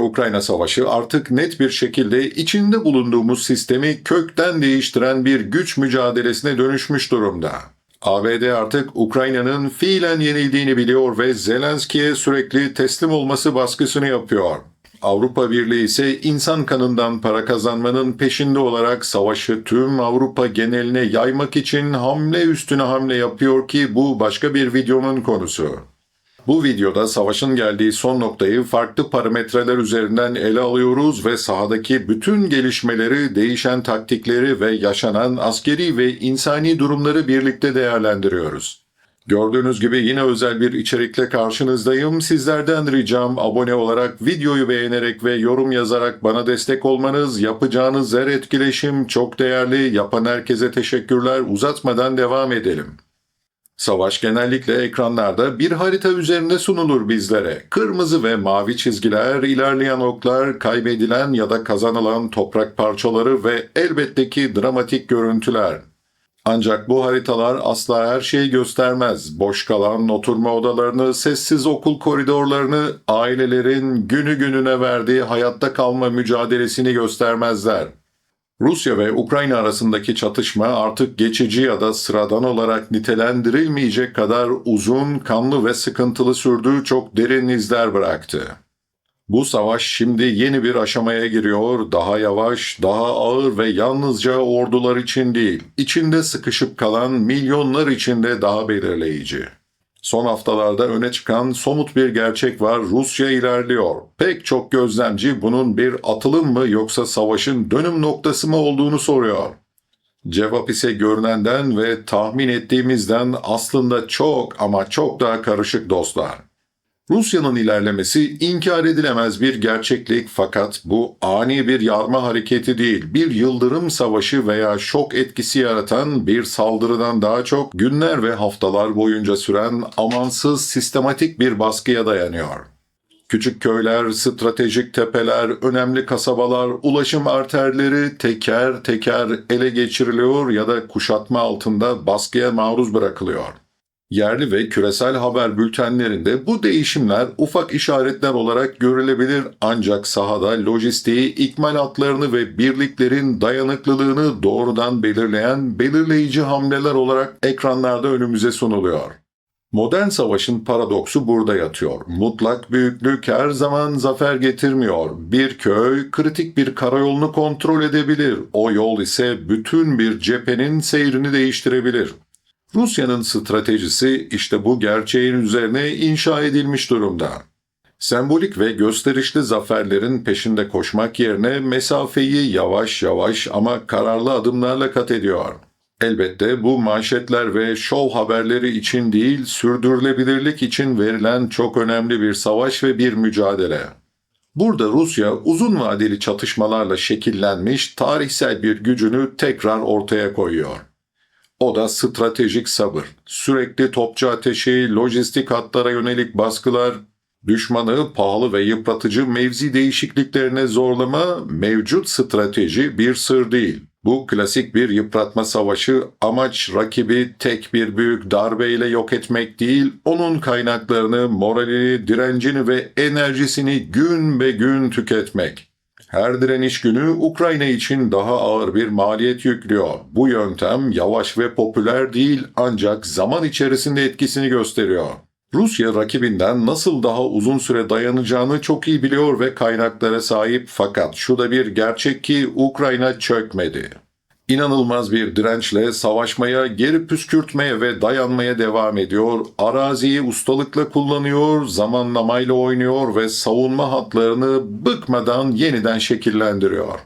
Rusya-Ukrayna savaşı artık net bir şekilde içinde bulunduğumuz sistemi kökten değiştiren bir güç mücadelesine dönüşmüş durumda. ABD artık Ukrayna'nın fiilen yenildiğini biliyor ve Zelenski'ye sürekli teslim olması baskısını yapıyor. Avrupa Birliği ise insan kanından para kazanmanın peşinde olarak savaşı tüm Avrupa geneline yaymak için hamle üstüne hamle yapıyor ki bu başka bir videonun konusu. Bu videoda savaşın geldiği son noktayı farklı parametreler üzerinden ele alıyoruz ve sahadaki bütün gelişmeleri, değişen taktikleri ve yaşanan askeri ve insani durumları birlikte değerlendiriyoruz. Gördüğünüz gibi yine özel bir içerikle karşınızdayım. Sizlerden ricam abone olarak, videoyu beğenerek ve yorum yazarak bana destek olmanız, yapacağınız her etkileşim çok değerli. Yapan herkese teşekkürler. Uzatmadan devam edelim. Savaş genellikle ekranlarda bir harita üzerinde sunulur bizlere. Kırmızı ve mavi çizgiler, ilerleyen oklar, kaybedilen ya da kazanılan toprak parçaları ve elbette ki dramatik görüntüler. Ancak bu haritalar asla her şeyi göstermez. Boş kalan oturma odalarını, sessiz okul koridorlarını, ailelerin günü gününe verdiği hayatta kalma mücadelesini göstermezler. Rusya ve Ukrayna arasındaki çatışma artık geçici ya da sıradan olarak nitelendirilmeyecek kadar uzun, kanlı ve sıkıntılı sürdüğü çok derin izler bıraktı. Bu savaş şimdi yeni bir aşamaya giriyor, daha yavaş, daha ağır ve yalnızca ordular için değil, içinde sıkışıp kalan milyonlar için de daha belirleyici. Son haftalarda öne çıkan somut bir gerçek var, Rusya ilerliyor. Pek çok gözlemci bunun bir atılım mı yoksa savaşın dönüm noktası mı olduğunu soruyor. Cevap ise görünenden ve tahmin ettiğimizden aslında çok ama çok daha karışık dostlar. Rusya'nın ilerlemesi inkar edilemez bir gerçeklik fakat bu ani bir yarma hareketi değil, bir yıldırım savaşı veya şok etkisi yaratan bir saldırıdan daha çok günler ve haftalar boyunca süren amansız sistematik bir baskıya dayanıyor. Küçük köyler, stratejik tepeler, önemli kasabalar, ulaşım arterleri teker teker ele geçiriliyor ya da kuşatma altında baskıya maruz bırakılıyor. Yerli ve küresel haber bültenlerinde bu değişimler ufak işaretler olarak görülebilir ancak sahada lojistiği, ikmal hatlarını ve birliklerin dayanıklılığını doğrudan belirleyen belirleyici hamleler olarak ekranlarda önümüze sunuluyor. Modern savaşın paradoksu burada yatıyor. Mutlak büyüklük her zaman zafer getirmiyor. Bir köy kritik bir karayolunu kontrol edebilir. O yol ise bütün bir cephenin seyrini değiştirebilir. Rusya'nın stratejisi işte bu gerçeğin üzerine inşa edilmiş durumda. Sembolik ve gösterişli zaferlerin peşinde koşmak yerine mesafeyi yavaş yavaş ama kararlı adımlarla kat ediyor. Elbette bu manşetler ve şov haberleri için değil, sürdürülebilirlik için verilen çok önemli bir savaş ve bir mücadele. Burada Rusya uzun vadeli çatışmalarla şekillenmiş tarihsel bir gücünü tekrar ortaya koyuyor. O da stratejik sabır, sürekli topçu ateşi, lojistik hatlara yönelik baskılar, düşmanı pahalı ve yıpratıcı mevzi değişikliklerine zorlama, mevcut strateji bir sır değil. Bu klasik bir yıpratma savaşı, amaç rakibi tek bir büyük darbeyle yok etmek değil, onun kaynaklarını, moralini, direncini ve enerjisini gün be gün tüketmek. Her direniş günü Ukrayna için daha ağır bir maliyet yüklüyor. Bu yöntem yavaş ve popüler değil ancak zaman içerisinde etkisini gösteriyor. Rusya rakibinden nasıl daha uzun süre dayanacağını çok iyi biliyor ve kaynaklara sahip fakat şu da bir gerçek ki Ukrayna çökmedi. İnanılmaz bir dirençle savaşmaya, geri püskürtmeye ve dayanmaya devam ediyor, araziyi ustalıkla kullanıyor, zamanlamayla oynuyor ve savunma hatlarını bıkmadan yeniden şekillendiriyor.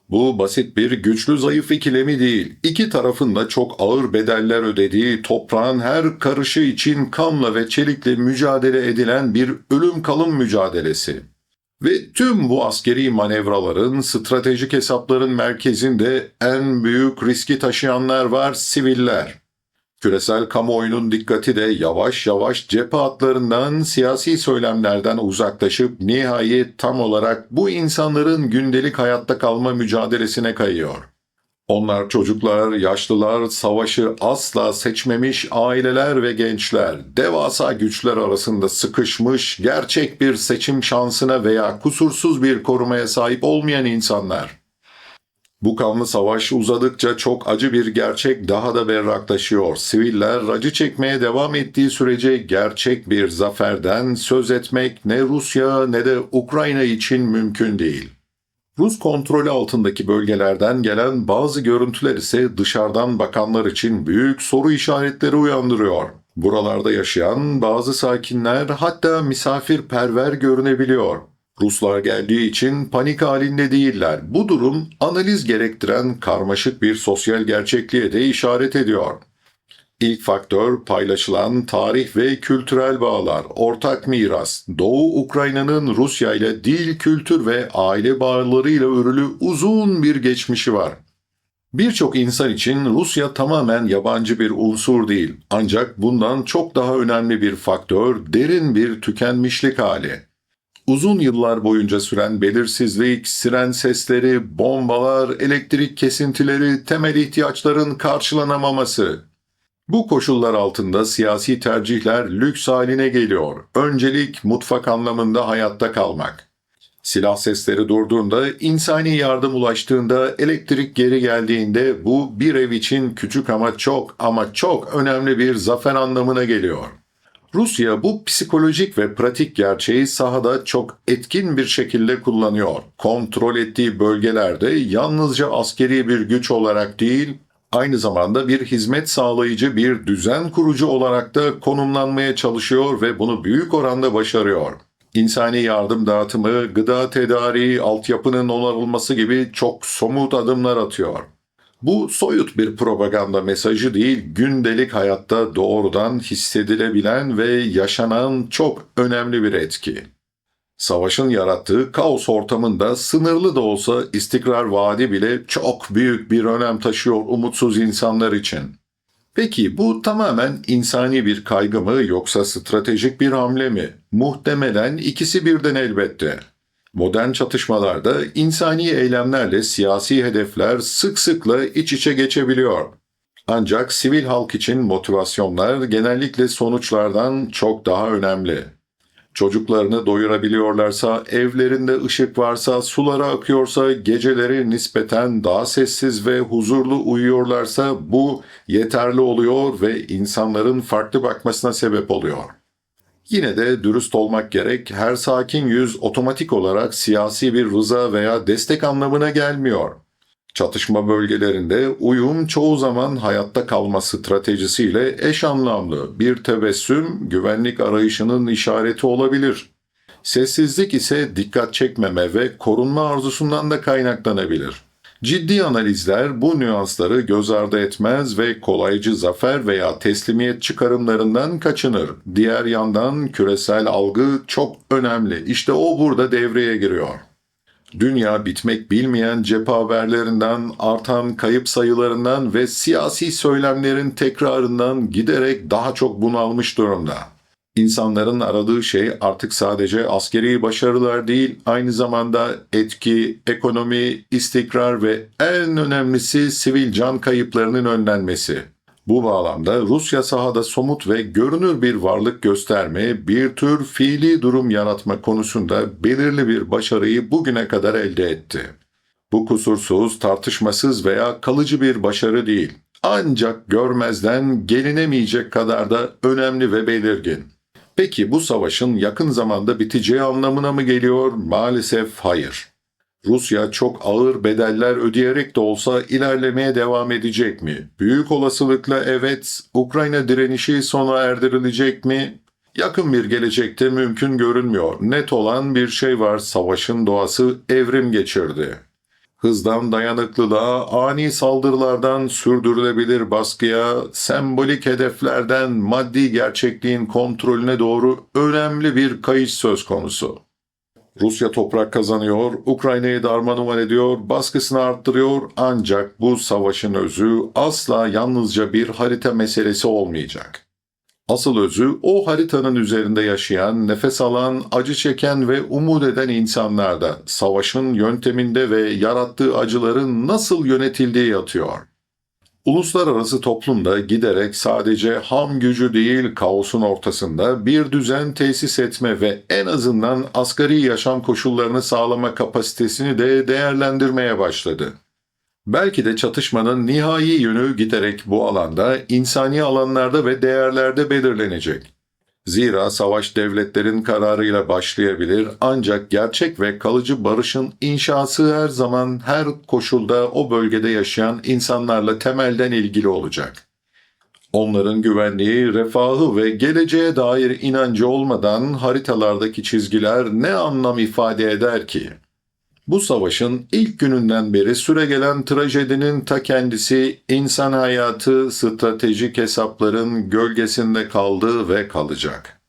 Bu basit bir güçlü zayıf ikilemi değil, iki tarafın da çok ağır bedeller ödediği, toprağın her karışı için kanla ve çelikle mücadele edilen bir ölüm kalım mücadelesi. Ve tüm bu askeri manevraların, stratejik hesapların merkezinde en büyük riski taşıyanlar var, siviller. Küresel kamuoyunun dikkati de yavaş yavaş cephe hatlarından, siyasi söylemlerden uzaklaşıp nihayet tam olarak bu insanların gündelik hayatta kalma mücadelesine kayıyor. Onlar çocuklar, yaşlılar, savaşı asla seçmemiş aileler ve gençler, devasa güçler arasında sıkışmış, gerçek bir seçim şansına veya kusursuz bir korumaya sahip olmayan insanlar. Bu kanlı savaş uzadıkça çok acı bir gerçek daha da berraklaşıyor. Siviller acı çekmeye devam ettiği sürece gerçek bir zaferden söz etmek ne Rusya ne de Ukrayna için mümkün değil. Rus kontrolü altındaki bölgelerden gelen bazı görüntüler ise dışarıdan bakanlar için büyük soru işaretleri uyandırıyor. Buralarda yaşayan bazı sakinler hatta misafirperver görünebiliyor. Ruslar geldiği için panik halinde değiller. Bu durum analiz gerektiren karmaşık bir sosyal gerçekliğe de işaret ediyor. İlk faktör paylaşılan tarih ve kültürel bağlar, ortak miras. Doğu Ukrayna'nın Rusya ile dil, kültür ve aile bağlarıyla örülü uzun bir geçmişi var. Birçok insan için Rusya tamamen yabancı bir unsur değil. Ancak bundan çok daha önemli bir faktör derin bir tükenmişlik hali. Uzun yıllar boyunca süren belirsizlik, siren sesleri, bombalar, elektrik kesintileri, temel ihtiyaçların karşılanamaması. Bu koşullar altında siyasi tercihler lüks haline geliyor. Öncelik mutfak anlamında hayatta kalmak. Silah sesleri durduğunda, insani yardım ulaştığında, elektrik geri geldiğinde bu bir ev için küçük ama çok önemli bir zafer anlamına geliyor. Rusya bu psikolojik ve pratik gerçeği sahada çok etkin bir şekilde kullanıyor. Kontrol ettiği bölgelerde yalnızca askeri bir güç olarak değil, aynı zamanda bir hizmet sağlayıcı, bir düzen kurucu olarak da konumlanmaya çalışıyor ve bunu büyük oranda başarıyor. İnsani yardım dağıtımı, gıda tedariği, altyapının onarılması gibi çok somut adımlar atıyor. Bu soyut bir propaganda mesajı değil, gündelik hayatta doğrudan hissedilebilen ve yaşanan çok önemli bir etki. Savaşın yarattığı kaos ortamında sınırlı da olsa istikrar vaadi bile çok büyük bir önem taşıyor umutsuz insanlar için. Peki bu tamamen insani bir kaygı mı yoksa stratejik bir hamle mi? Muhtemelen ikisi birden elbette. Modern çatışmalarda insani eylemlerle siyasi hedefler sık sıkla iç içe geçebiliyor. Ancak sivil halk için motivasyonlar genellikle sonuçlardan çok daha önemli. Çocuklarını doyurabiliyorlarsa, evlerinde ışık varsa, suları akıyorsa, geceleri nispeten daha sessiz ve huzurlu uyuyorlarsa bu yeterli oluyor ve insanların farklı bakmasına sebep oluyor. Yine de dürüst olmak gerek, her sakin yüz otomatik olarak siyasi bir rıza veya destek anlamına gelmiyor. Çatışma bölgelerinde uyum çoğu zaman hayatta kalma stratejisiyle eş anlamlı, bir tebessüm güvenlik arayışının işareti olabilir. Sessizlik ise dikkat çekmeme ve korunma arzusundan da kaynaklanabilir. Ciddi analizler bu nüansları göz ardı etmez ve kolaycı zafer veya teslimiyet çıkarımlarından kaçınır. Diğer yandan küresel algı çok önemli. İşte o burada devreye giriyor. Dünya bitmek bilmeyen cephaberlerinden, artan kayıp sayılarından ve siyasi söylemlerin tekrarından giderek daha çok bunalmış durumda. İnsanların aradığı şey artık sadece askeri başarılar değil, aynı zamanda etki, ekonomi, istikrar ve en önemlisi sivil can kayıplarının önlenmesi. Bu bağlamda Rusya sahada somut ve görünür bir varlık gösterme, bir tür fiili durum yaratma konusunda belirli bir başarıyı bugüne kadar elde etti. Bu kusursuz, tartışmasız veya kalıcı bir başarı değil. Ancak görmezden gelinemeyecek kadar da önemli ve belirgin. Peki bu savaşın yakın zamanda biteceği anlamına mı geliyor? Maalesef hayır. Rusya çok ağır bedeller ödeyerek de olsa ilerlemeye devam edecek mi? Büyük olasılıkla evet. Ukrayna direnişi sona erdirilecek mi? Yakın bir gelecekte mümkün görünmüyor. Net olan bir şey var, savaşın doğası evrim geçirdi. Hızdan dayanıklılığa, ani saldırılardan sürdürülebilir baskıya, sembolik hedeflerden maddi gerçekliğin kontrolüne doğru önemli bir kayış söz konusu. Rusya toprak kazanıyor, Ukrayna'yı darmaduman ediyor, baskısını arttırıyor ancak bu savaşın özü asla yalnızca bir harita meselesi olmayacak. Asıl özü o haritanın üzerinde yaşayan, nefes alan, acı çeken ve umut eden insanlarda, savaşın yönteminde ve yarattığı acıların nasıl yönetildiği yatıyor. Uluslararası toplumda giderek sadece ham gücü değil kaosun ortasında bir düzen tesis etme ve en azından asgari yaşam koşullarını sağlama kapasitesini de değerlendirmeye başladı. Belki de çatışmanın nihai yönü giderek bu alanda, insani alanlarda ve değerlerde belirlenecek. Zira savaş devletlerin kararıyla başlayabilir ancak gerçek ve kalıcı barışın inşası her zaman her koşulda o bölgede yaşayan insanlarla temelden ilgili olacak. Onların güvenliği, refahı ve geleceğe dair inancı olmadan haritalardaki çizgiler ne anlam ifade eder ki? Bu savaşın ilk gününden beri süregelen trajedinin ta kendisi insan hayatı stratejik hesapların gölgesinde kaldı ve kalacak.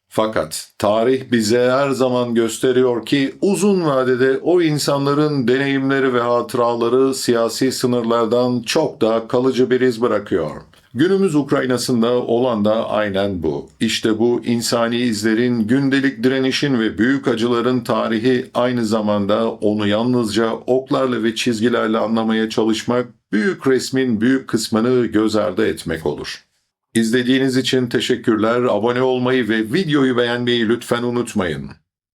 Fakat tarih bize her zaman gösteriyor ki uzun vadede o insanların deneyimleri ve hatıraları siyasi sınırlardan çok daha kalıcı bir iz bırakıyor. Günümüz Ukrayna'sında olan da aynen bu. İşte bu insani izlerin, gündelik direnişin ve büyük acıların tarihi aynı zamanda onu yalnızca oklarla ve çizgilerle anlamaya çalışmak, büyük resmin büyük kısmını göz ardı etmek olur. İzlediğiniz için teşekkürler. Abone olmayı ve videoyu beğenmeyi lütfen unutmayın.